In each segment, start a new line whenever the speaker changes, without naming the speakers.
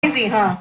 Easy, huh?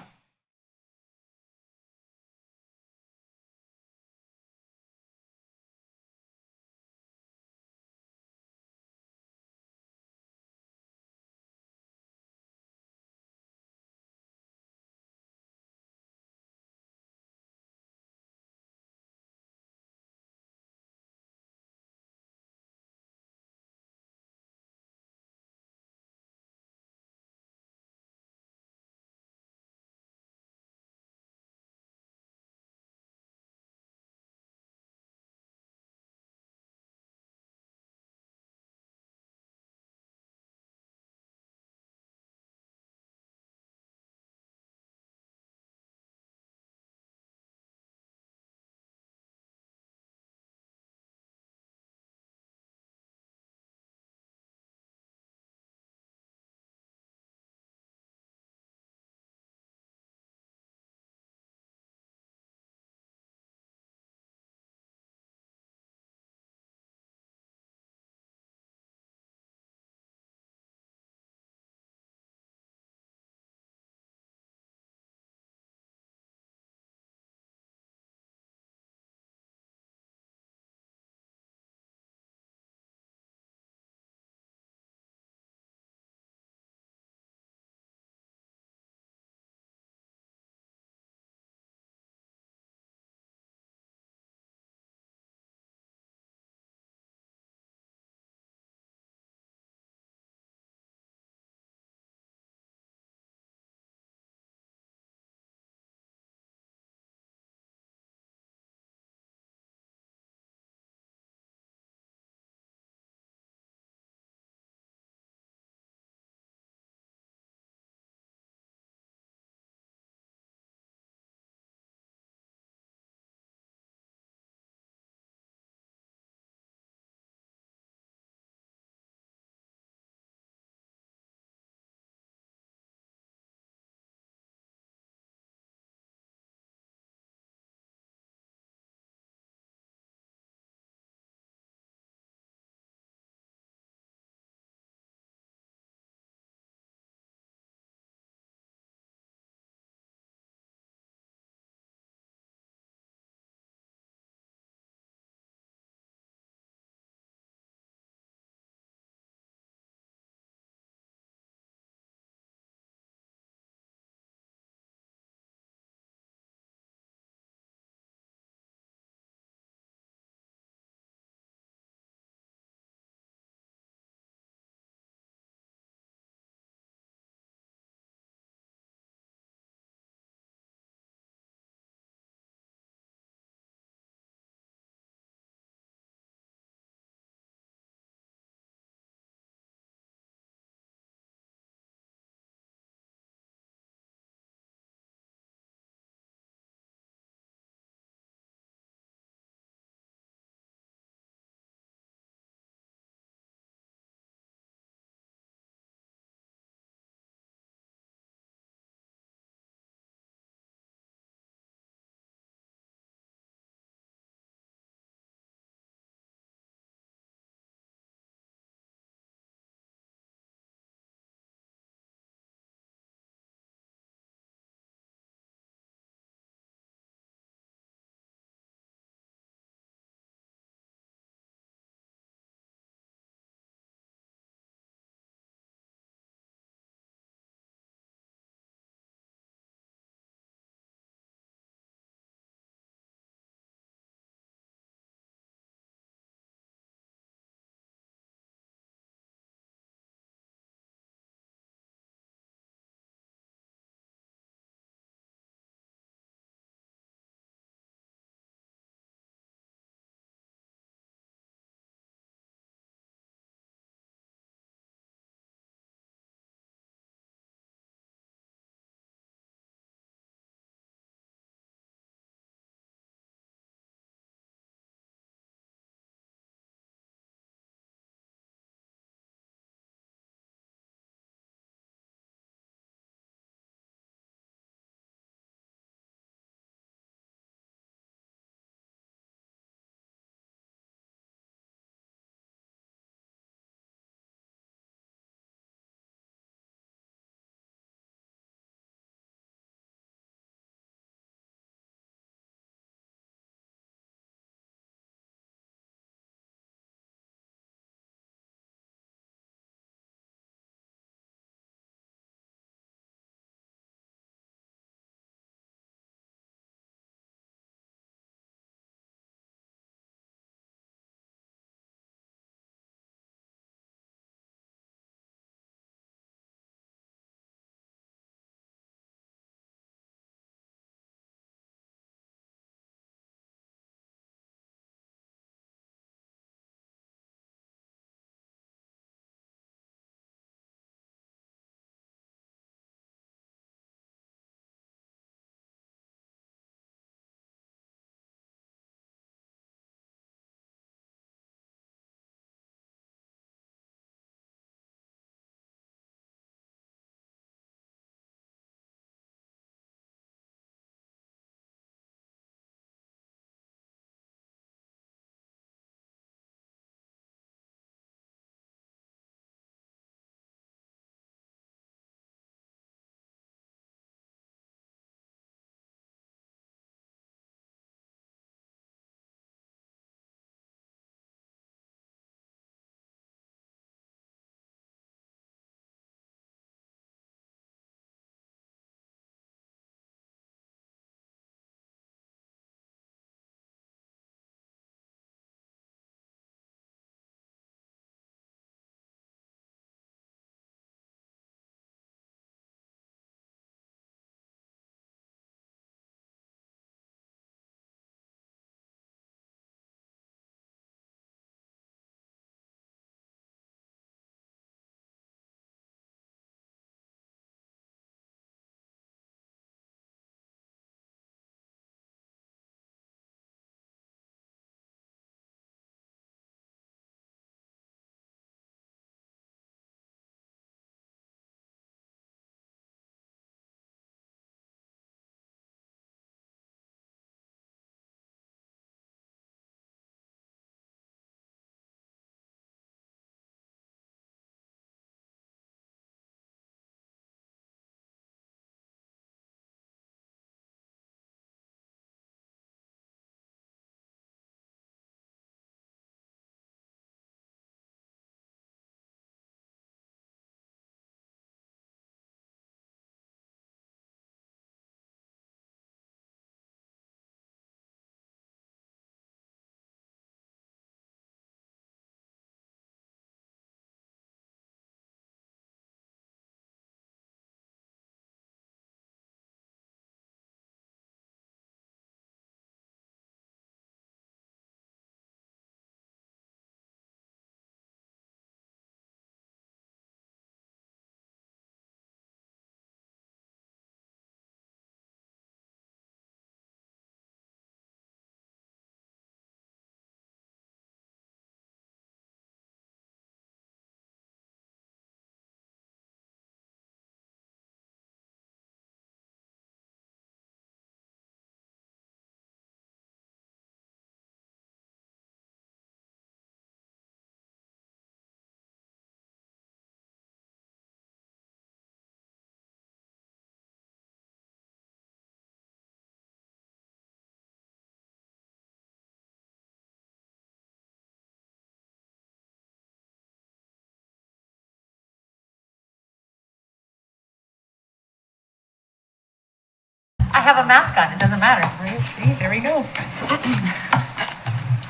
have a mask on, it doesn't matter.
Right, see, there we go.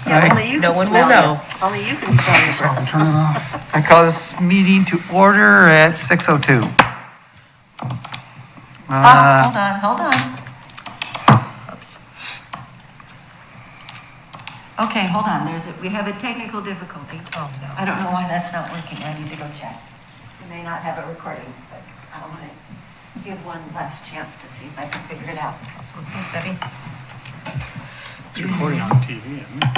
Yeah, only you
No
can
one
smell
will know.
it. Only you can smell your breath.
Turn it off.
I call this meeting to order at 6:02.
Hold on. Oops. Okay, hold on, we have a technical difficulty.
Oh, no.
I don't know why that's not working, I need to go check. We may not have it recording, but I want to give one last chance to see if I can figure it out.
Awesome. Thanks, Debbie.
It's recording on TV, isn't it?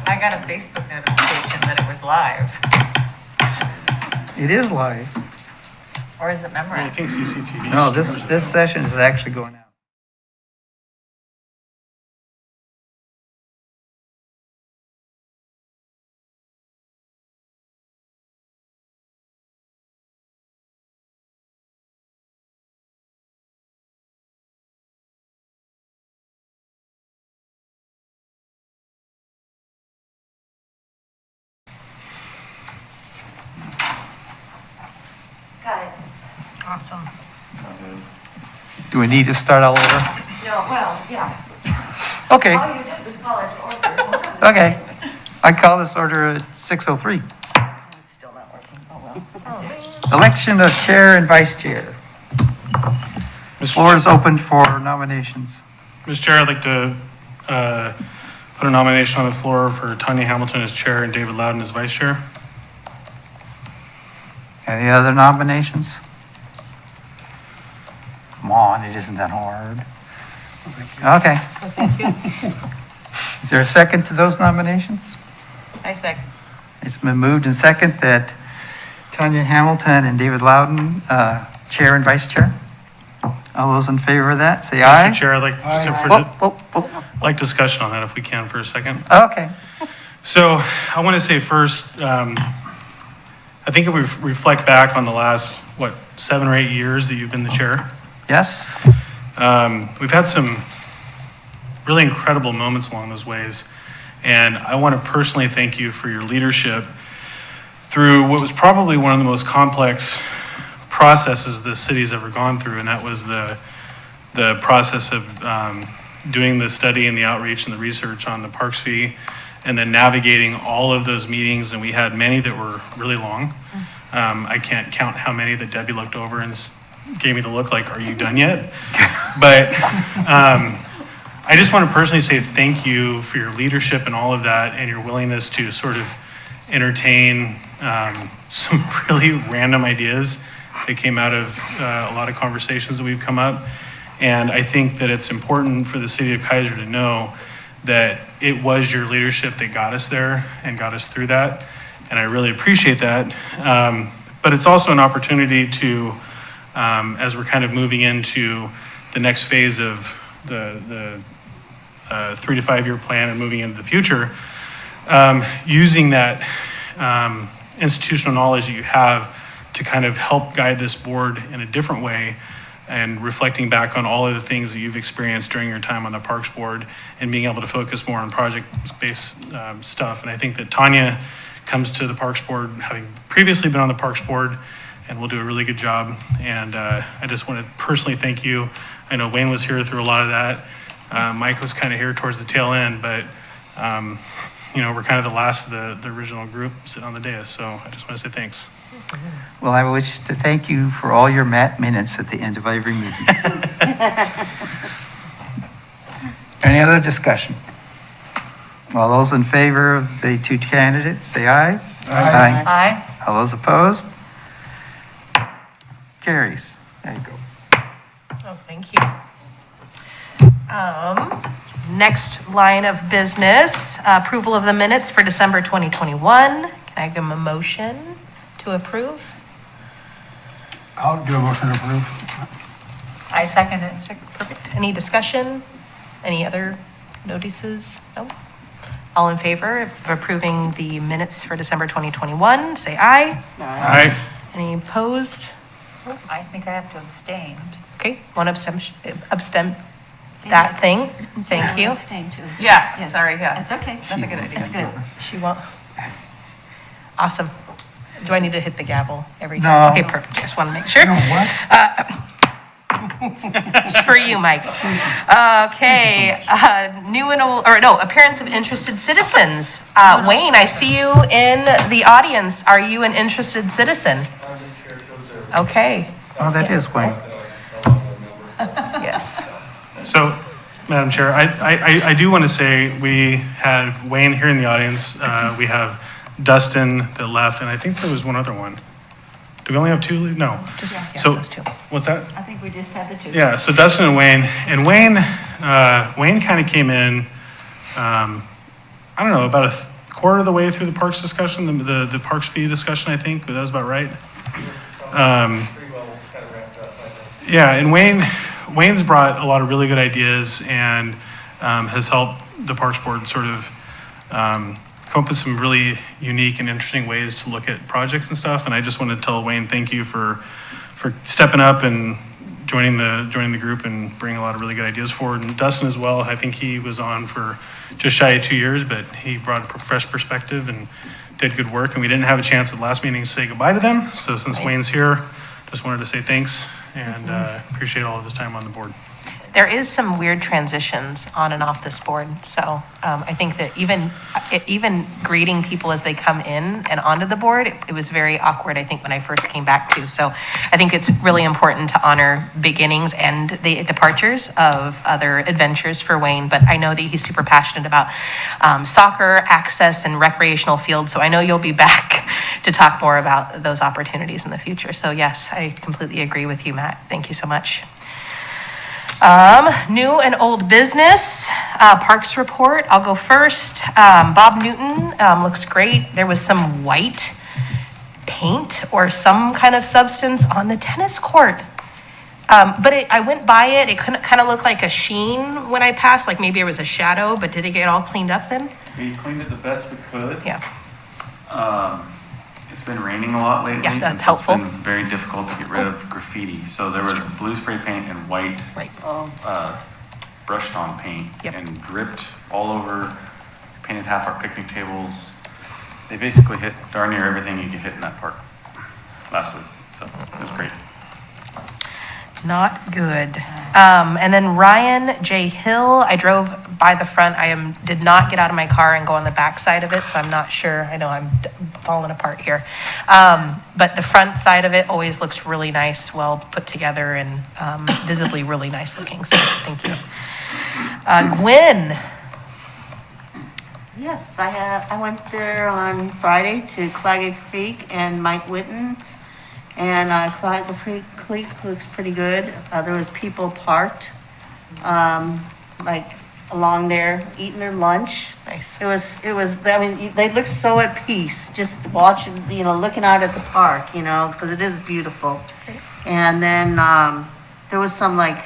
I got a Facebook notification that it was live,
It is live.
or is it
I
memorized?
think CCTV.
No, this session is actually going out.
Got it.
Awesome.
Do we need to start all over?
No, well, yeah.
Okay,
All you did was call it to order. Hold on.
okay. I call this order at 6:03.
It's still not working, oh well.
Election of chair and vice chair. Floor is open for nominations.
Mr. Chair, I'd like to put a nomination on the floor for Tanya Hamilton as chair and David Loudon as vice chair.
Any other nominations? Come on, it isn't that hard. Okay. Is there a second to those nominations?
I second.
It's been moved and second that Tanya Hamilton and David Loudon, chair and vice chair. All those in favor of that, say aye.
Mr. Chair, I'd like,
Whoop, whoop, whoop.
like discussion on that if we can for a second.
Okay.
So I want to say first, I think if we reflect back on the last, 7 or 8 years that you've been the chair,
Yes?
we've had some really incredible moments along those ways. And I want to personally thank you for your leadership through what was probably one of the most complex processes the city's ever gone through. And that was the process of doing the study and the outreach and the research on the parks fee, and then navigating all of those meetings. And we had many that were really long. I can't count how many that Debbie looked over and gave me the look like, are you done yet? But I just want to personally say thank you for your leadership and all of that, and your willingness to sort of entertain some really random ideas that came out of a lot of conversations that we've come up. And I think that it's important for the city of Keizer to know that it was your leadership that got us there and got us through that. And I really appreciate that. But it's also an opportunity to, as we're kind of moving into the next phase of the 3 to 5 year plan and moving into the future, using that institutional knowledge that you have to kind of help guide this board in a different way, and reflecting back on all of the things that you've experienced during your time on the Parks Board, and being able to focus more on project-based stuff. And I think that Tanya comes to the Parks Board having previously been on the Parks Board, and will do a really good job. And I just want to personally thank you. I know Wayne was here through a lot of that. Mike was kind of here towards the tail end, but we're kind of the last of the original group sitting on the dais. So I just want to say thanks.
Well, I wish to thank you for all your minutes at the end of every meeting. Any other discussion? All those in favor of the two candidates, say aye. Aye.
Aye.
All those opposed? Carries. There you go.
Oh, thank you. Next line of business, approval of the minutes for December 2021. Can I give a motion to approve?
I'll do a motion to approve.
I second it.
Perfect. Any discussion? Any other notices? No? All in favor of approving the minutes for December 2021, say aye.
Aye.
Any opposed?
I think I have to abstain.
Okay, one abstention, that thing. Thank you.
Abstain too.
Yeah,
Yes.
sorry, yeah.
That's okay.
That's a good idea.
That's good.
She won't. Awesome. Do I need to hit the gavel every time?
No.
Okay, perfect. Just want to make sure. It's for you, Mike. Okay, new and old, or no, appearance of interested citizens. Wayne, I see you in the audience. Are you an interested citizen? Okay,
Oh, that is Wayne.
yes.
So, Madam Chair, I do want to say we have Wayne here in the audience. We have Dustin that left, and I think there was one other one. Do we only have two? No.
Just, yeah,
So,
those two.
what's that?
I think we just had the two.
Yeah, so Dustin and Wayne. And Wayne kind of came in, I don't know, about a quarter of the way through the parks discussion, the parks fee discussion, I think. That was about right. Yeah, and Wayne's brought a lot of really good ideas and has helped the Parks Board sort of come up with some really unique and interesting ways to look at projects and stuff. And I just want to tell Wayne, thank you for stepping up and joining the group and bringing a lot of really good ideas forward. And Dustin as well, I think he was on for just shy of 2 years, but he brought a fresh perspective and did good work. And we didn't have a chance at the last meeting to say goodbye to them. So since
Right.
Wayne's here, just wanted to say thanks and appreciate all of his time on the board.
There is some weird transitions on and off this board. So I think that even greeting people as they come in and onto the board, it was very awkward, I think, when I first came back too. So I think it's really important to honor beginnings and the departures of other adventures for Wayne. But I know that he's super passionate about soccer, access, and recreational fields. So I know you'll be back to talk more about those opportunities in the future. So yes, I completely agree with you, Matt. Thank you so much. New and old business, Parks report. I'll go first. Bob Newton, looks great. There was some white paint or some kind of substance on the tennis court. But I went by it. It kind of looked like a sheen when I passed, like maybe it was a shadow, but did it get all cleaned up then?
We cleaned it the best we could.
Yeah.
It's been raining a lot lately.
Yeah, that's
and so
helpful.
It's been very difficult to get rid of graffiti. So there was blue spray paint and white
Right.
brushed on paint
Yep.
and dripped all over, painted half our picnic tables. They basically hit darn near everything you could hit in that park last week. So it was great.
Not good. And then Ryan J. Hill, I drove by the front. Did not get out of my car and go on the back side of it, so I'm not sure. I know I'm falling apart here. But the front side of it always looks really nice, well put together, and visibly really nice looking, so thank you. Gwen,
Yes, I went there on Friday to Claggett Creek and Mike Witten. And Claggett Creek looks pretty good. There was people parked, like along there eating their lunch.
nice.
It was, I mean, they looked so at peace, just watching, looking out at the park, because it is beautiful. And then, there was some like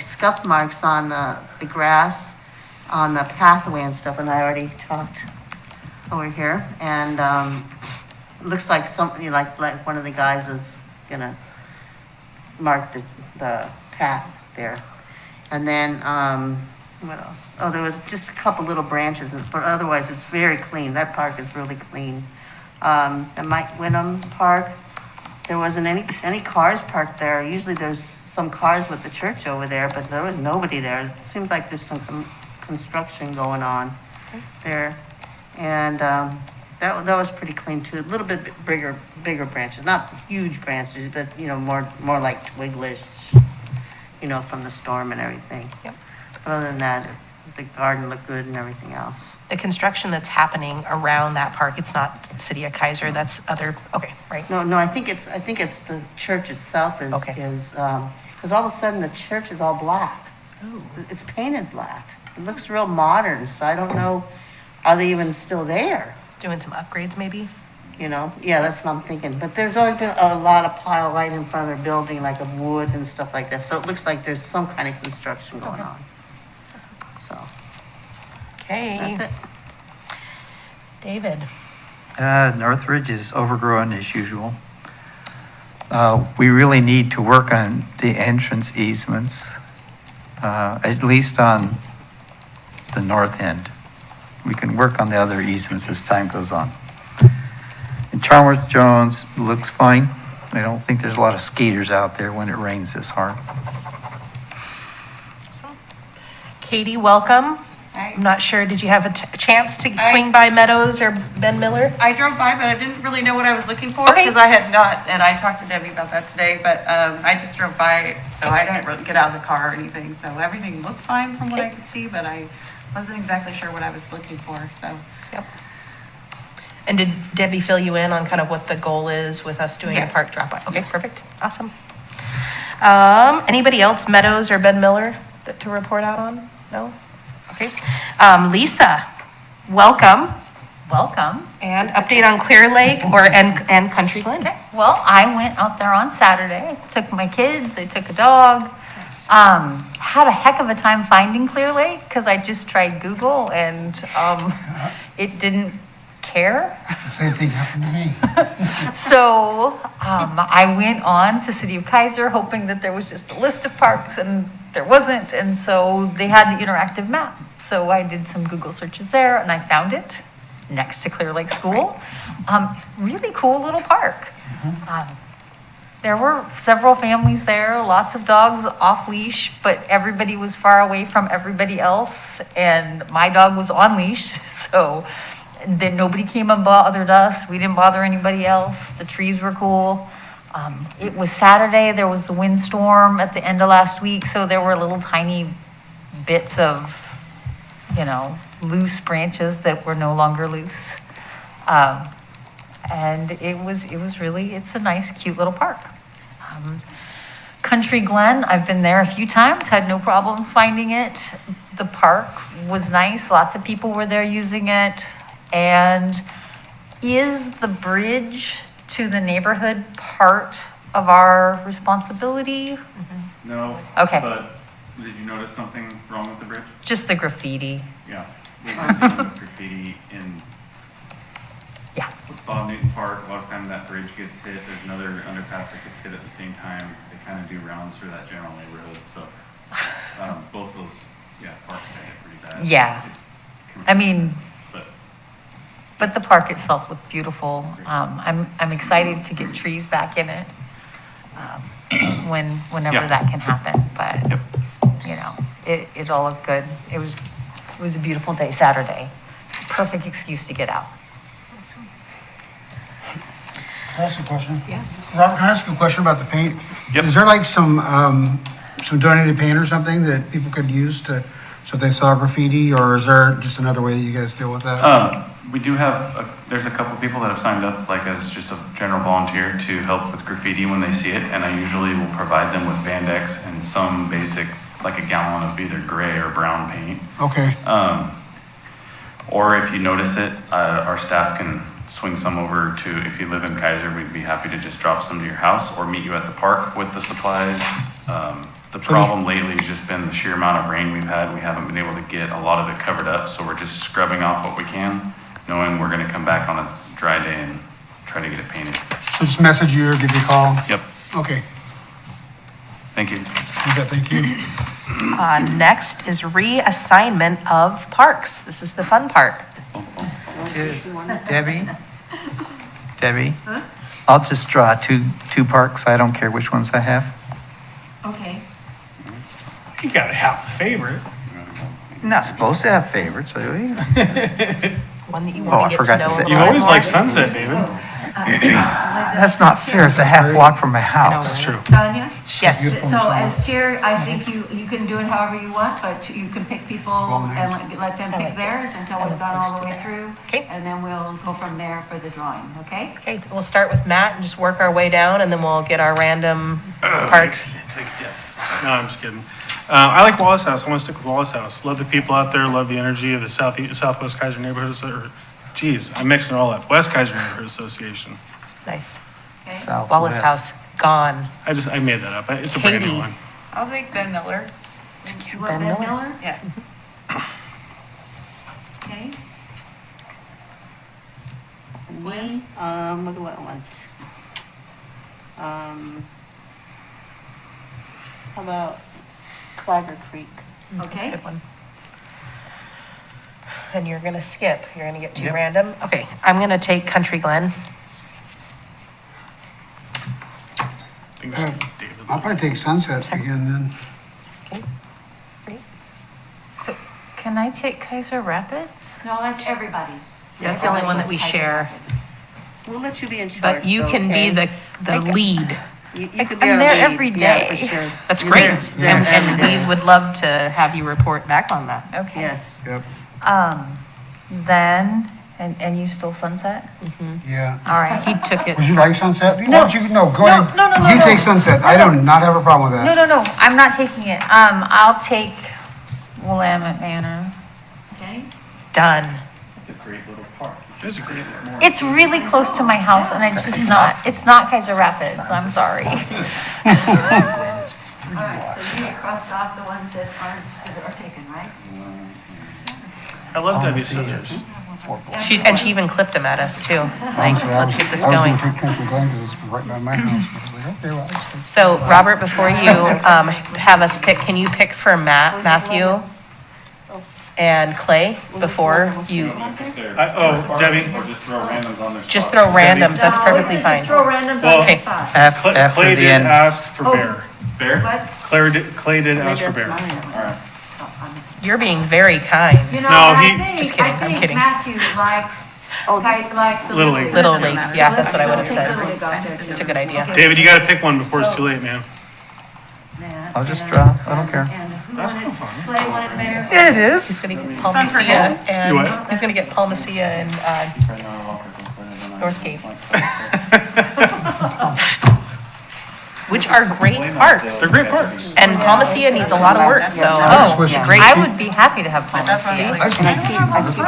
scuff marks on the grass, on the pathway and stuff, and I already talked over here. And, it looks like something, like one of the guys was gonna mark the path there. And then, what else? Oh, there was just a couple little branches, but otherwise it's very clean. That park is really clean. The Mike Wyndham Park, there wasn't any cars parked there. Usually there's some cars with the church over there, but there was nobody there. It seems like there's some construction going on there. And, that was pretty clean too. A little bit bigger branches, not huge branches, but, more like twiglish, from the storm and everything.
Yep.
But other than that, the garden looked good and everything else.
The construction that's happening around that park, it's not City of Keizer, that's other, okay, right?
No, I think it's the church itself is,
Okay.
because all of a sudden the church is all black.
Ooh.
It's painted black. It looks real modern, so I don't know, are they even still there?
Doing some upgrades maybe?
Yeah, that's what I'm thinking. But there's always been a lot of pile right in front of their building, like of wood and stuff like that. So it looks like there's some kind of construction going on. So,
Okay.
that's it.
David,
Northridge is overgrown as usual. We really need to work on the entrance easements, at least on the north end. We can work on the other easements as time goes on. In Charles Jones looks fine. I don't think there's a lot of skaters out there when it rains this hard.
Katie, welcome. I'm not sure, did you have a chance to swing by Meadows or Ben Miller?
I drove by, but I didn't really know what I was looking for
Okay.
because I had not, and I talked to Debbie about that today, but I just drove by, so I didn't really get out of the car or anything. So everything looked fine from what I could see, but I wasn't exactly sure what I was looking for, so.
Yep. And did Debbie fill you in on kind of what the goal is with us doing the
Yeah.
park drop-by? Okay, perfect, awesome. Anybody else, Meadows or Ben Miller, to report out on? No? Okay. Lisa, welcome,
Welcome.
and update on Clear Lake and Country Glen.
Well, I went out there on Saturday, took my kids, I took a dog. Had a heck of a time finding Clear Lake because I just tried Google and it didn't care.
The same thing happened to me.
So I went on to City of Keizer hoping that there was just a list of parks and there wasn't. And so they had the interactive map. So I did some Google searches there and I found it next to Clear Lake School. Really cool little park. There were several families there, lots of dogs off leash, but everybody was far away from everybody else. And my dog was on leash, so then nobody came and bothered us. We didn't bother anybody else. The trees were cool. It was Saturday, there was the windstorm at the end of last week, so there were little tiny bits of, loose branches that were no longer loose. And it's a nice, cute little park. Country Glen, I've been there a few times, had no problems finding it. The park was nice, lots of people were there using it. And is the bridge to the neighborhood part of our responsibility?
No.
Okay.
But did you notice something wrong with the bridge?
Just the graffiti.
Yeah. We've been dealing with graffiti in
Yeah.
Bob Newton Park. A lot of time that bridge gets hit. There's another underpass that gets hit at the same time. They kind of do rounds through that general neighborhood. So both those, parks got hit pretty bad.
Yeah.
It's
I mean,
But
but the park itself looked beautiful. I'm excited to get trees back in it whenever
Yeah.
that can happen. But
Yep.
it all looked good. It was a beautiful day Saturday. Perfect excuse to get out.
Can I ask a question?
Yes.
Robert, can I ask you a question about the paint?
Yep.
Is there like some donated paint or something that people could use so if they saw graffiti, or is there just another way that you guys deal with that?
We do have, there's a couple people that have signed up, like as just a general volunteer to help with graffiti when they see it, and I usually will provide them with Bandex and some basic, like a gallon of either gray or brown paint.
Okay,
Or if you notice it, our staff can swing some over to, if you live in Keizer, we'd be happy to just drop some to your house or meet you at the park with the supplies. The problem lately has just been the sheer amount of rain we've had. We haven't been able to get a lot of it covered up, so we're just scrubbing off what we can, knowing we're gonna come back on a dry day and try to get it painted.
so just message you or give you a call?
Yep,
Okay,
thank you.
you bet, thank you.
Next is reassignment of parks. This is the fun part.
Debbie, I'll just draw two parks. I don't care which ones I have.
Okay.
You gotta have a favorite.
Not supposed to have favorites, are we?
One that you
Oh, I
want to get to
forgot
know
to
a
say-
little
You
bit
always
more.
like Sunset, David.
That's not fair. It's a half block from my house.
That's true.
Tanya?
Yes.
So as chair, I think you can do it however you want, but you can pick people and let them pick theirs until we've gone all the way through.
Okay.
And then we'll go from there for the drawing, okay?
Okay, we'll start with Matt and just work our way down, and then we'll get our random parks.
Take a dip. No, I'm just kidding. I like Wallace House. I want to stick with Wallace House. Love the people out there. Love the energy of the Southwest Keizer Neighborhood. I'm mixing it all up. West Keizer Neighborhood Association.
Nice.
Okay.
Southwest.
Wallace House, gone.
I made that up. It's a brand new
Katie.
one.
I'll take Ben Miller.
You want
Ben
Ben
Miller?
Miller?
Yeah.
Okay.
Me, what do I want? How about Clagger Creek?
That's a
Okay.
good one. And you're gonna skip, you're gonna get two
Yep.
random. Okay, I'm gonna take Country Glen.
I'll probably take Sunset again then.
So can I take Keizer Rapids?
No, that's everybody's.
That's the only one that we share.
We'll let you be in charge.
But you
though,
can be
okay?
the lead.
You could be
I'm
our
there
lead.
every
Yeah, for
day.
sure.
That's
You're
great.
there
And
every day.
we would love to have you report back on that.
Okay.
Yes.
Yep,
Then, and you stole Sunset?
yeah.
All right.
He took it.
Would you like Sunset? Why
No.
don't you, no, go
No,
ahead.
no, no,
You
no,
take
no.
Sunset. I do not have a problem with
No,
that.
no, no, I'm not taking it. I'll take Willamette Manor.
Okay?
Done.
It's a great little park.
It's a great one.
It's really close to my house and it's just not, it's not Keizer Rapids, I'm sorry.
All right, so you crossed off the ones that are taken, right?
I love Debbie's scissors.
And she even clipped them at us too. Like, let's get this
I was
going.
gonna take Country Glen because it's right by my house. I was like, okay, well, I'll take-
So Robert, before you have us pick, can you pick for Matthew and Clay before you?
Debbie,
Or just throw randoms on their
Just
spot.
throw randoms, that's
No,
perfectly
we can
fine.
just throw randoms
Well,
on the
okay.
spot.
Clay
After
did
the end,
ask for Bear.
Bear?
What?
Clay did ask for
Maybe
Bear.
that's mine.
All right.
You're being very kind.
You know,
No,
I
just
think,
kidding, I'm kidding.
Matthew likes, likes the
Little
Little
League.
League.
Little League, yeah, that's what I would have said.
Little League out there, too.
It's a good idea.
Okay.
David, you gotta pick one before it's too late, man.
Yeah,
I'll just
and,
draw. I don't care.
And who
That's
wanted,
no fun.
Clay wanted Mayor?
It
He's
is.
gonna get Paul Messia
You
and,
what?
he's gonna get Paul Messia and,
Right now, I'll offer to play it on
North Cape.
iPhone.
which are great parks.
They're great parks.
And Paul Messia needs a lot of work, so
Oh,
wish-
great.
I would be happy to have Paul
That's what
Messia.
I'm
I
like.
just-
And I keep
I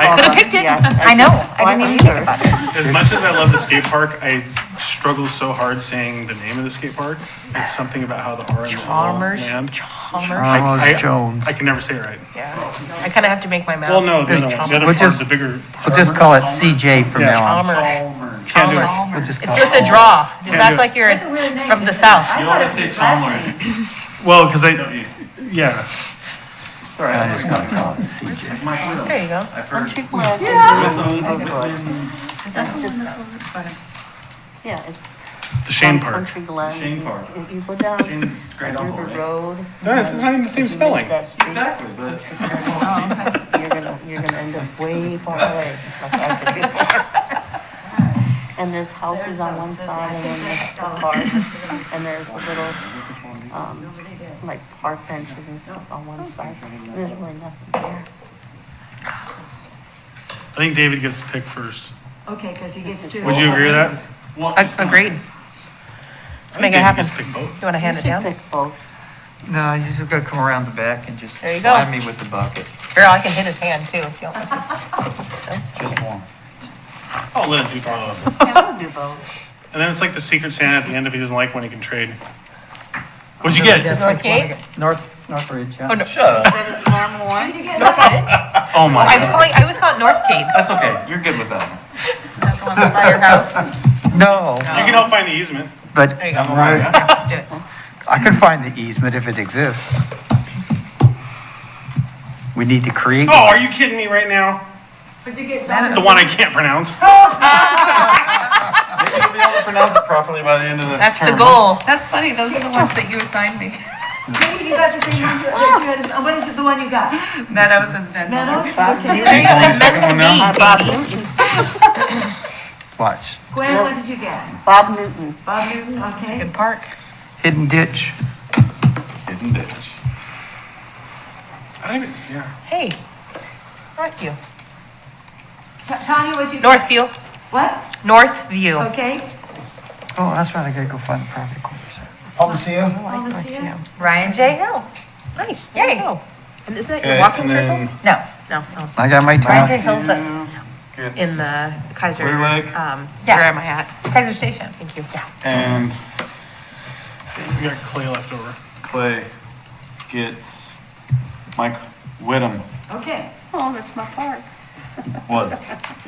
all
could've
the-
picked it.
yeah,
I know,
Oh,
I didn't even
know
think about it.
As much as I love the skate park, I struggle so hard saying the name of the skate park. It's something about how the R in the
Chalmers,
land.
Chalmers,
Charles Jones.
I can never say it right.
yeah. I kind of have to make my mouth.
Well, no, the other one, the other
We'll
part is
just-
the bigger.
We'll just call it CJ from
Yeah.
now on.
Chalmers.
Can't do it.
Chalmers.
We'll just
It's
call
with
it.
a draw. Just
Can't
act
do it.
like you're
That's a weird name.
from the south.
I
You
thought
always
it
say
was last
Chalmers.
name.
Well, because
Don't you?
yeah.
Sorry,
I'm just gonna call it CJ.
Mike Whittle.
There you go.
I've heard.
Country Glen is in the neighborhood. That's just, yeah, it's.
The Shane
from
Park.
Country Glen.
Shane Park.
If you go down
Shane's great uncle,
River
right?
Road.
No, it's not even the same
if you miss
spelling.
that street,
Exactly, but.
You're gonna end up way far away, like I did before. And there's houses on one side and then there's the park, and there's a little, like park benches and stuff on one side. There's really nothing there.
I think David gets to pick first.
Okay, because he gets two.
Would you agree with that?
Agreed.
I
Let's
think
make it
David
happen.
gets to pick both.
You want to hand it
You
down?
should pick both.
No, you just gotta come around the back and just
There you go.
slide me with the bucket.
Here, I can hit his hand too if you want.
Just one.
I'll let him do both.
Yeah, I'll do both.
And then it's like the Secret Santa at the end if he doesn't like one he can trade. What'd you get?
North Cape?
Northridge, yeah.
Oh, no.
Shut up.
That is normal one.
Northridge?
Oh my God.
I was calling North Cape.
That's okay, you're good with that.
That's the one that's by your house.
No,
You can help find the easement.
but
There you go.
Right.
Let's do it.
I can find the easement if it exists. We need to create.
Oh, are you kidding me right now?
Would you get
The one I can't pronounce.
Maybe you'll be able to pronounce it properly by the end of this
That's the
term.
goal.
That's funny, those are the ones that you assigned me.
Maybe you got the same one that you had, what is it, the one you got?
Meadows and Venmo.
Meadows?
Bob
Okay.
There you go. It's meant to be,
Bob
Katie.
Newton.
Watch.
Gwen, what did you get?
Bob Newton.
Bob Newton, okay.
Good park.
Hidden ditch.
Hidden ditch.
I don't even, yeah.
Hey, Northview.
Tanya, what'd you get?
Northview.
What?
Northview.
Okay.
Oh, that's right, I gotta go find the property corners.
Palmacia?
Paul Messia?
Ryan J. Hill.
Nice. There you go. And isn't that your
Okay,
walking
and
circle?
then
No,
No, no.
I got my
Ryan J.
town.
Hill's at
In the Keizer.
Clear Lake?
Yeah.
Where am I at?
Keizer Station.
Thank you.
And
We got Clay left over.
Clay gets Mike Whittem
Okay.
Oh, that's my park.
was.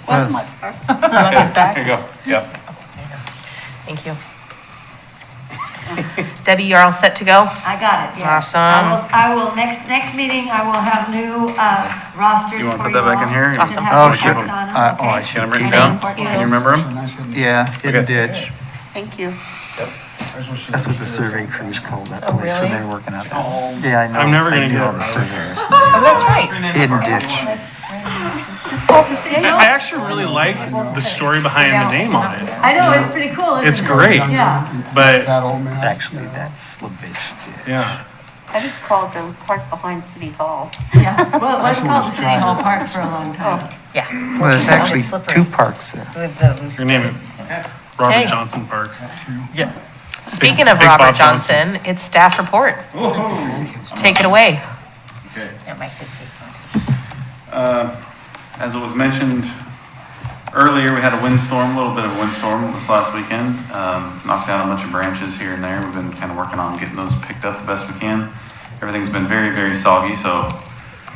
Was my park.
You want these back?
Here you go, yep.
Thank you. Debbie, you're all set to go?
I got it, yeah.
Awesome.
I will, next meeting, I will have new rosters
You wanna
for
put
you
that back in
all.
here?
And
Awesome.
have
Oh,
your
sure.
marks on them,
Oh, I
okay?
should
Can I bring it
And
down?
then-
Can you remember
So
him?
nice hidden-
Yeah, hidden
Okay.
ditch.
Thank you.
Yep.
That's what the survey crews called that
Oh,
place when
really?
they were working out there. Yeah, I know.
I'm never gonna
I
get
know
it
the
right.
surveyors.
Oh, that's right.
Hidden ditch.
Just call the city.
I actually really like the story behind the name on it.
I know, it's pretty cool, isn't it?
It's great,
Yeah.
but,
That old man.
Actually, that's Slavish.
yeah.
I just called the park behind City Hall.
Yeah, well, it was called the City Hall Park for a long time.
Yeah.
Well, there's actually
Slippery.
2 parks there.
With the loose.
Your name is Robert
Okay.
Johnson Park.
Yeah.
Speaking of
Big Bob
Robert
Johnson.
Johnson, it's staff report. Take it away.
Okay.
Yeah, my kids hate mine.
As it was mentioned earlier, we had a windstorm, a little bit of a windstorm this last weekend. Knocked down a bunch of branches here and there. We've been kind of working on getting those picked up the best we can. Everything's been very, very soggy, so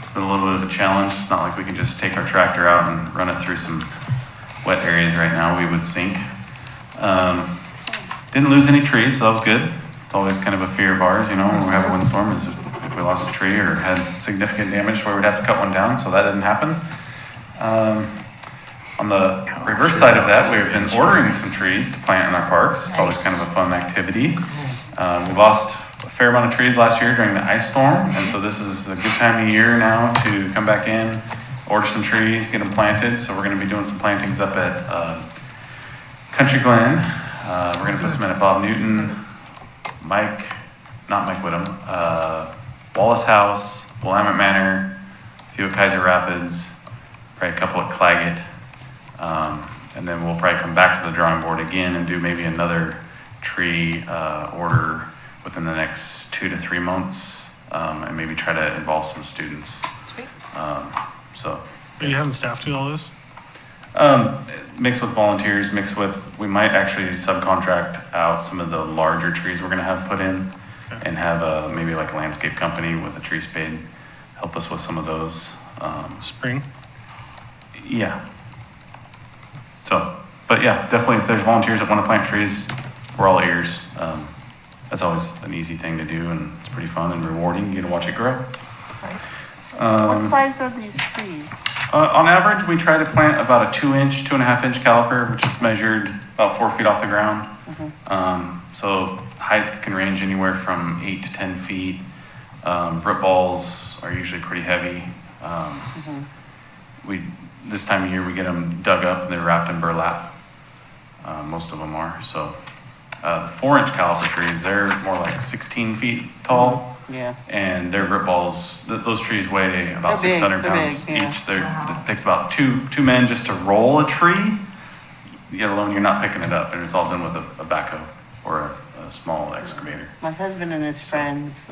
it's been a little bit of a challenge. It's not like we can just take our tractor out and run it through some wet areas right now. We would sink. Didn't lose any trees, so that was good. It's always kind of a fear of ours, you know, when we have a windstorm, is if we lost a tree or had significant damage where we'd have to cut one down, so that didn't happen. On the reverse side of that, we've been ordering some trees to plant in our parks. It's always kind of a fun activity. We lost a fair amount of trees last year during the ice storm, and so this is a good time of year now to come back in, order some trees, get them planted. So we're gonna be doing some plantings up at Country Glen. We're gonna put some in at Bob Newton, not Mike Whittam, Wallace House, Willamette Manor, a few at Keizer Rapids, probably a couple at Claggett. And then we'll probably come back to the drawing board again and do maybe another tree order within the next 2 to 3 months, and maybe try to involve some students.
Sweet.
So.
Are you having staff do all this?
Mixed with volunteers, we might actually subcontract out some of the larger trees we're gonna have put in and have maybe like a landscape company with a tree spade help us with some of those.
Spring?
Yeah. So, but yeah, definitely if there's volunteers that want to plant trees, we're all ears. That's always an easy thing to do and it's pretty fun and rewarding. You get to watch it grow.
What size are these trees?
On average, we try to plant about a 2-inch, 2.5-inch caliper, which is measured about 4 feet off the ground. So height can range anywhere from 8 to 10 feet. Root balls are usually pretty heavy. This time of year, we get them dug up and they're wrapped in burlap. Most of them are. So the 4-inch caliper trees, they're more like 16 feet tall.
Yeah.
And their root balls, those trees weigh about
They're big,
600
they're
pounds
big, yeah.
each. It takes about two men just to roll a tree, let alone you're not picking it up, and it's all done with a backhoe or a small excavator.
My husband and his friends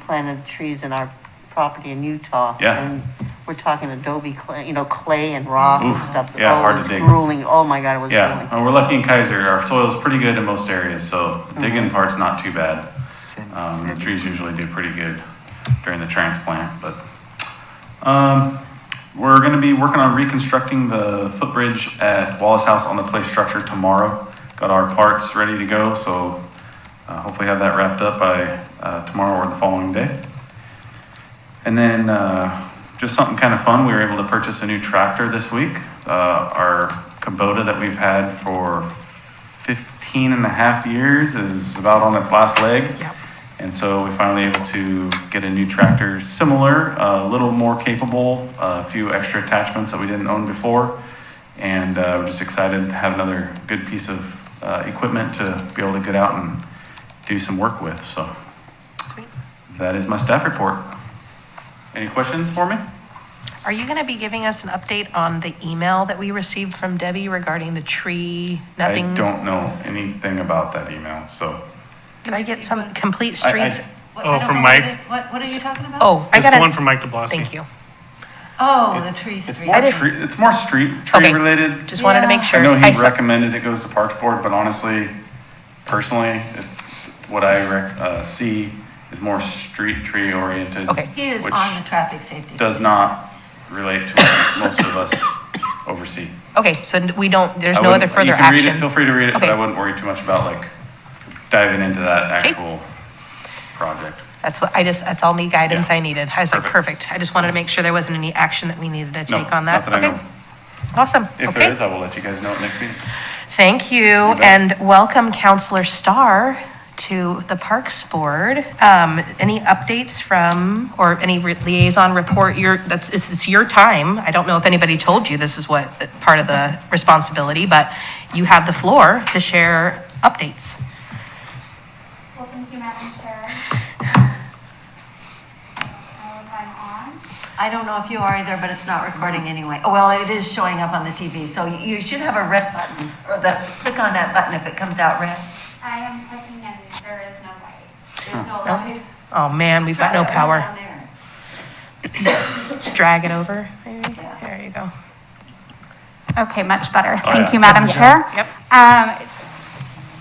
planted trees in our property in Utah.
Yeah.
And we're talking adobe clay, clay and rock and
Oof,
stuff.
yeah, hard
it was
to dig.
grueling. Oh my God, it was
Yeah,
grueling.
and we're lucky in Keizer, our soil's pretty good in most areas, so the digging part's not too bad. The trees usually do pretty good during the transplant, but we're gonna be working on reconstructing the footbridge at Wallace House on the play structure tomorrow. Got our parts ready to go, so hopefully have that wrapped up by tomorrow or the following day. And then just something kind of fun, we were able to purchase a new tractor this week. Our Kubota that we've had for 15 and a half years is about on its last leg.
Yep.
And so we're finally able to get a new tractor similar, a little more capable, a few extra attachments that we didn't own before. And we're just excited to have another good piece of equipment to be able to get out and do some work with. So
Sweet.
that is my staff report. Any questions for me?
Are you going to be giving us an update on the email that we received from Debbie regarding the tree? Nothing?
I don't know anything about that email, so.
Can I get some complete streets?
What-
Oh,
I don't
from
know what it
Mike?
is. What are you talking about?
Oh, I
It's
got
the one
it.
from Mike DeBlasio.
Thank you.
Oh, the tree
It's
street.
more
I didn't-
tree, it's more tree
Okay.
related.
Just wanted to make
Yeah.
sure.
I know he
saw-
recommended it goes to Parks Board, but honestly, personally, it's what I see is more street tree oriented.
Okay.
He is
which
on the traffic safety.
does not relate to what most of us oversee.
Okay, so we don't, there's
I
no other
wouldn't-
further
You can read it,
action?
feel free to read it, but
Okay.
I wouldn't worry too much about like diving into that
Okay.
actual project.
That's all the guidance
Yeah.
I needed. I was like,
Perfect.
perfect. I just wanted to make sure there wasn't any action that we needed to
No,
take on that.
not that I
Okay.
know.
Awesome.
If
Okay.
there is, I will let you guys know at next meeting.
Thank you, and welcome Counselor Starr to the Parks Board. Any updates from, or any liaison report? This is your time. I don't know if anybody told you this is what part of the responsibility, but you have the floor to share updates.
Well, thank you, Madam Chair. I'm on.
I don't know if you are either, but it's not recording anyway. Oh, well, it is showing up on the TV, so you should have a red button, or click on that button if it comes out red.
I am clicking and there is no light.
There's no light.
Oh, man, we've got no power.
Down there.
Just drag it over, maybe. There you go.
Okay, much better.
Oh,
Thank
yeah.
you, Madam Chair.
Yep.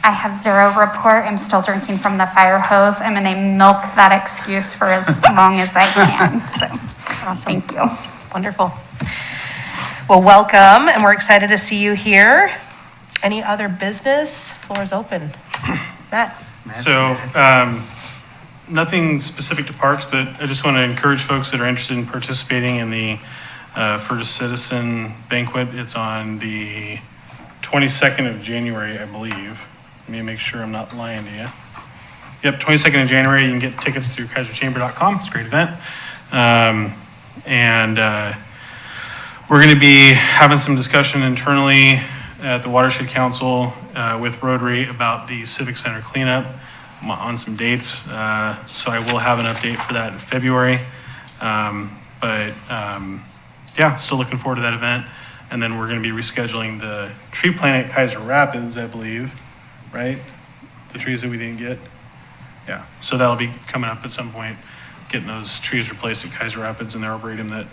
I have zero report. I'm still drinking from the fire hose. I'm going to milk that excuse for as long as I can. So,
Awesome.
thank you.
Wonderful. Well, welcome, and we're excited to see you here. Any other business? Floor is open. Matt?
So, nothing specific to parks, but I just want to encourage folks that are interested in participating in the First Citizen Banquet. It's on the 22nd of January, I believe. Let me make sure I'm not lying to you. Yep, 22nd of January. You can get tickets through KeizerChamber.com. It's a great event. We're going to be having some discussion internally at the Watershed Council with Rotary about the Civic Center cleanup on some dates. So I will have an update for that in February. Yeah, still looking forward to that event. And then we're going to be rescheduling the tree plant at Keizer Rapids, I believe, right? The trees that we didn't get. Yeah, so that'll be coming up at some point, getting those trees replaced at Keizer Rapids and the arboretum that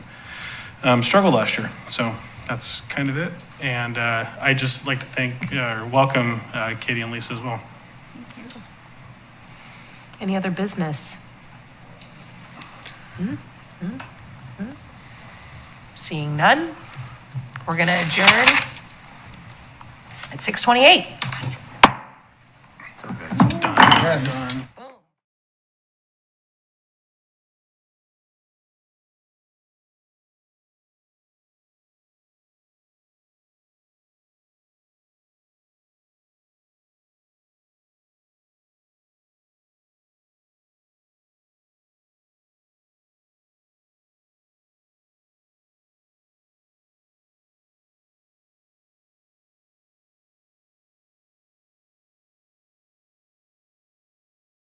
struggled last year. So that's kind of it. And I just like to thank or welcome Katie and Lisa as well.
Any other business? Seeing none, we're going to adjourn at 6:28.
Done.